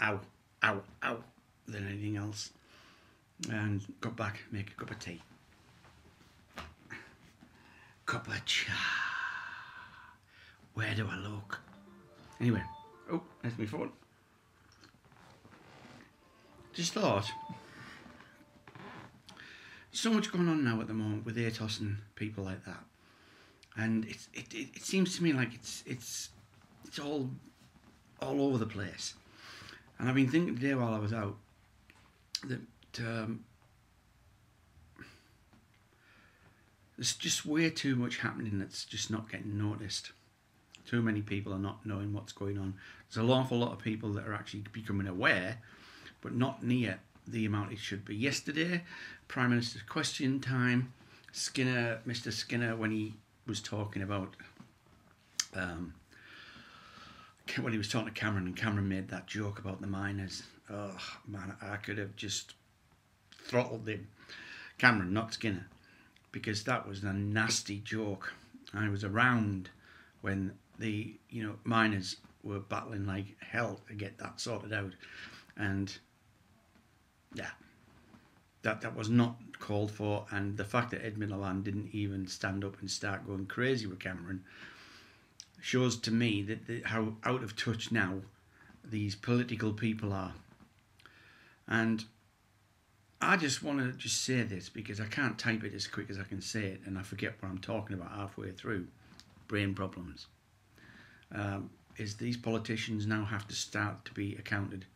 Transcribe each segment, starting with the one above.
ow, ow, ow, than anything else. And got back, make a cup of tea. Cup of cha. Where do I look? Anyway, oh, there's my phone. Just thought, so much going on now at the moment with ATOS and people like that, and it seems to me like it's all over the place. And I've been thinking today while I was out that there's just way too much happening that's just not getting noticed. Too many people are not knowing what's going on. There's an awful lot of people that are actually becoming aware, but not near the amount it should be. Yesterday, Prime Minister's question time, Mr. Skinner, when he was talking about, when he was talking to Cameron, and Cameron made that joke about the miners. Oh man, I could have just throttled him. Cameron, not Skinner, because that was a nasty joke. I was around when the miners were battling like hell to get that sorted out, and yeah, that was not called for. And the fact that Ed Miliband didn't even stand up and start going crazy with Cameron shows to me that how out of touch now these political people are. And I just want to just say this because I can't type it as quick as I can say it, and I forget what I'm talking about halfway through. Brain problems. Is these politicians now have to start to be accounted.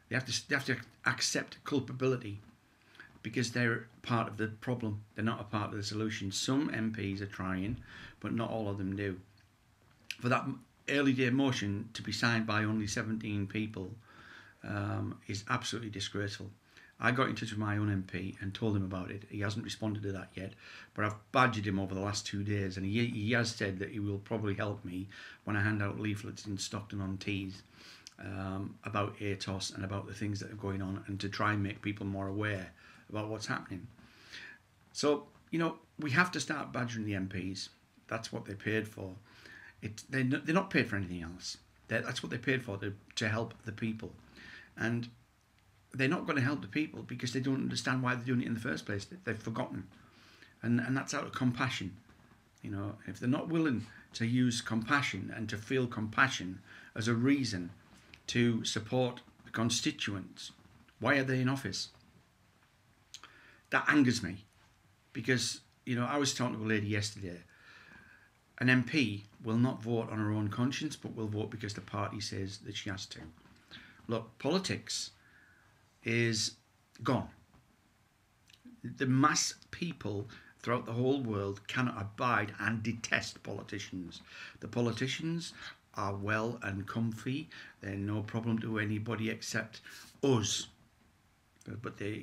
They have to accept culpability because they're part of the problem. They're not a part of the solution. Some MPs are trying, but not all of them do. For that early day motion to be signed by only 17 people is absolutely disgraceful. I got in touch with my own MP and told him about it. He hasn't responded to that yet, but I've badgered him over the last 2 days, and he has said that he will probably help me when I hand out leaflets in Stockton-on-Tees about ATOS and about the things that are going on, and to try and make people more aware about what's happening. So, we have to start badgering the MPs. That's what they're paid for. They're not paid for anything else. That's what they're paid for, to help the people. And they're not going to help the people because they don't understand why they're doing it in the first place. They've forgotten. And that's out of compassion. If they're not willing to use compassion and to feel compassion as a reason to support the constituents, why are they in office? That angers me because, I was talking to a lady yesterday. An MP will not vote on her own conscience, but will vote because the party says that she has to. Look, politics is gone. The mass people throughout the whole world cannot abide and detest politicians. The politicians are well and comfy. They're no problem to anybody except us. But they're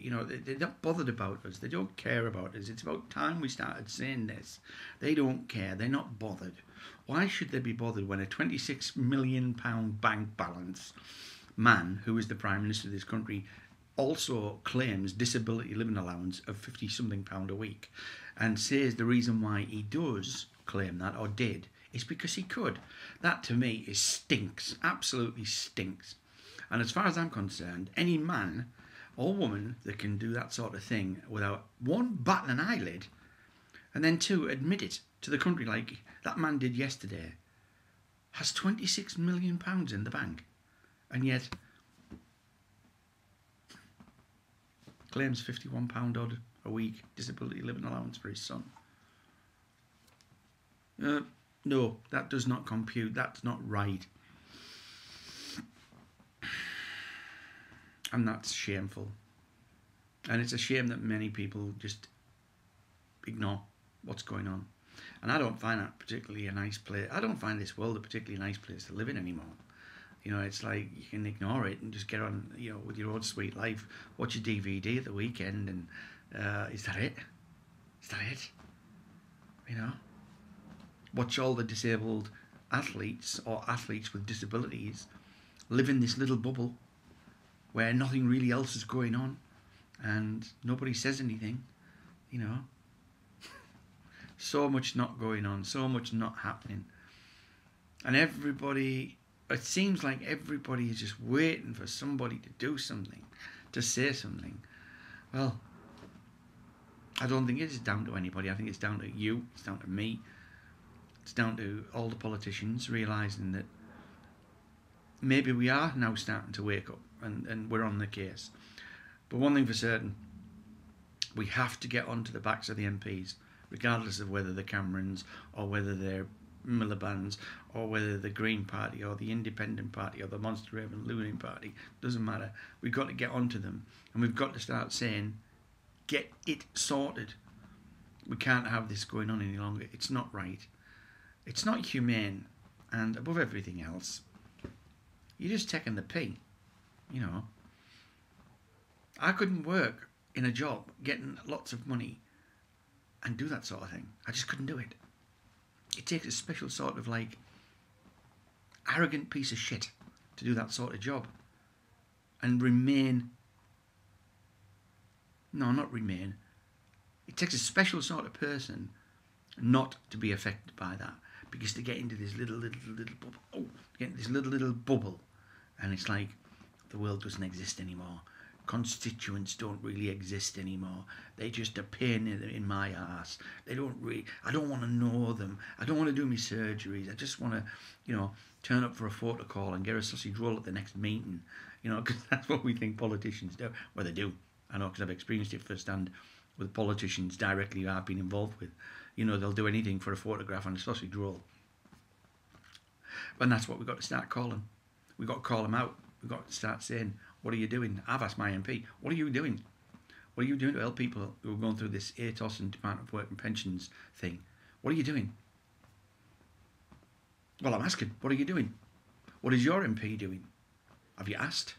not bothered about us. They don't care about us. It's about time we started saying this. They don't care. They're not bothered. Why should they be bothered when a £26 million bank balance man, who is the Prime Minister of this country, also claims disability living allowance of £50-something a week, and says the reason why he does claim that, or did, is because he could? That to me stinks. Absolutely stinks. And as far as I'm concerned, any man or woman that can do that sort of thing without, one, batting an eyelid, and then two, admit it to the country like that man did yesterday, has £26 million in the bank, and yet claims £51 odd a week disability living allowance for his son. No, that does not compute. That's not right. And that's shameful. And it's a shame that many people just ignore what's going on. And I don't find that particularly a nice place. I don't find this world a particularly nice place to live in anymore. It's like you can ignore it and just get on, with your own sweet life. Watch your DVD at the weekend, and is that it? Is that it? Watch all the disabled athletes or athletes with disabilities live in this little bubble where nothing really else is going on, and nobody says anything. So much not going on, so much not happening, and everybody It seems like everybody is just waiting for somebody to do something, to say something. Well, I don't think it is down to anybody. I think it's down to you, it's down to me, it's down to all the politicians realising that maybe we are now starting to wake up and we're on the case. But one thing for certain, we have to get onto the backs of the MPs, regardless of whether they're Camerons or whether they're Miliband's or whether the Green Party or the Independent Party or the Monster Raven Looting Party. Doesn't matter. We've got to get onto them, and we've got to start saying, get it sorted. We can't have this going on any longer. It's not right. It's not humane, and above everything else, you're just taking the pee. You know, I couldn't work in a job getting lots of money and do that sort of thing. I just couldn't do it. It takes a special sort of like arrogant piece of shit to do that sort of job and remain. No, not remain. It takes a special sort of person not to be affected by that, because to get into this little bubble, get into this little bubble, and it's like the world doesn't exist anymore. Constituents don't really exist anymore. They're just a pain in my ass. They don't really. I don't want to know them. I don't want to do my surgeries. I just want to, you know, turn up for a photo call and get a sausage roll at the next meeting. You know, because that's what we think politicians do. Well, they do. I know, because I've experienced it firsthand with politicians directly who I've been involved with. You know, they'll do anything for a photograph and a sausage roll. And that's what we've got to start calling. We've got to call them out. We've got to start saying, what are you doing? I've asked my MP, what are you doing? What are you doing to help people who are going through this ATOS and Department of Work and Pensions thing? What are you doing? Well, I'm asking, what are you doing? What is your MP doing? Have you asked?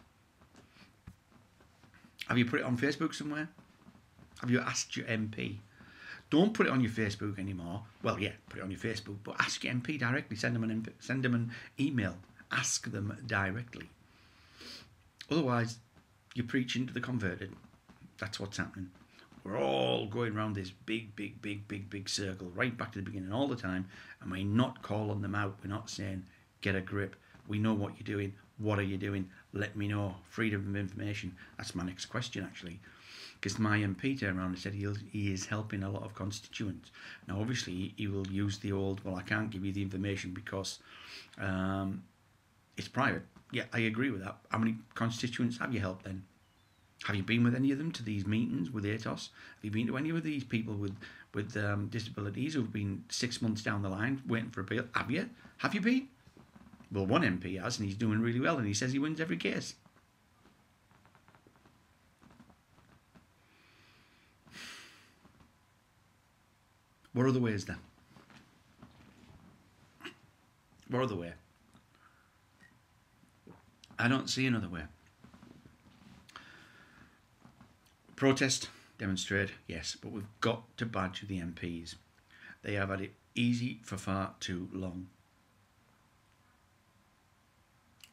Have you put it on Facebook somewhere? Have you asked your MP? Don't put it on your Facebook anymore. Well, yeah, put it on your Facebook, but ask your MP directly. Send them an email. Ask them directly. Otherwise, you're preaching to the converted. That's what's happening. We're all going around this big circle, right back to the beginning all the time, and we're not calling them out. We're not saying, get a grip. We know what you're doing. What are you doing? Let me know. Freedom of information. That's my next question, actually. Because my MP turned around and said he is helping a lot of constituents. Now, obviously, he will use the old, well, I can't give you the information because it's private. Yeah, I agree with that. How many constituents have you helped then? Have you been with any of them to these meetings with ATOS? Have you been to any of these people with disabilities who've been 6 months down the line waiting for a bill? Have you? Have you been? Well, one MP has, and he's doing really well, and he says he wins every case. What other way is there? What other way? I don't see another way. Protest, demonstrate, yes, but we've got to badger the MPs. They have had it easy for far too long.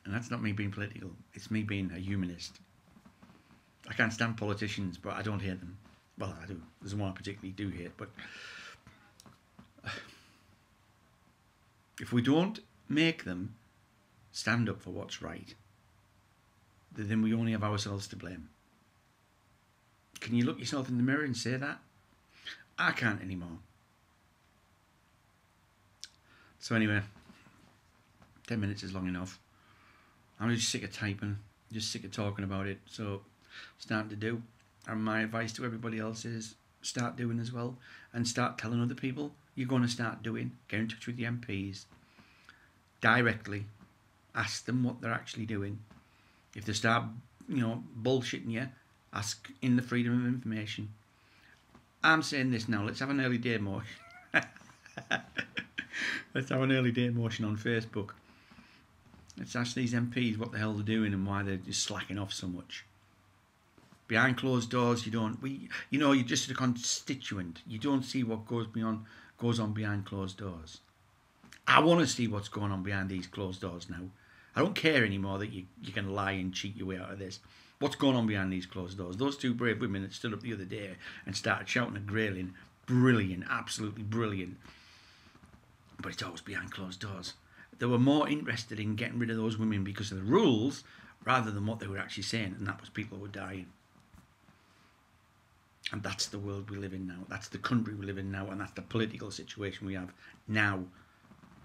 And that's not me being political, it's me being a humanist. I can't stand politicians, but I don't hate them. Well, I do. There's one I particularly do hate, but if we don't make them stand up for what's right, then we only have ourselves to blame. Can you look yourself in the mirror and say that? I can't anymore. So anyway, 10 minutes is long enough. I'm just sick of typing, just sick of talking about it. So starting to do. And my advice to everybody else is start doing as well, and start telling other people you're going to start doing. Get in touch with the MPs directly. Ask them what they're actually doing. If they start, bullshitting you, ask in the freedom of information. I'm saying this now. Let's have an early day motion. Let's have an early day motion on Facebook. Let's ask these MPs what the hell they're doing and why they're just slacking off so much. Behind closed doors, you're just a constituent. You don't see what goes on behind closed doors. I want to see what's going on behind these closed doors now. I don't care anymore that you can lie and cheat your way out of this. What's going on behind these closed doors? Those two brave women that stood up the other day and started shouting at Grayling, brilliant, absolutely brilliant. But it's always behind closed doors. They were more interested in getting rid of those women because of the rules rather than what they were actually saying, and that was people who were dying. And that's the world we live in now. That's the country we live in now, and that's the political situation we have now.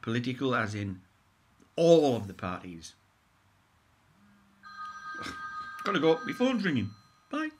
Political as in all of the parties. Gotta go. My phone's ringing. Bye.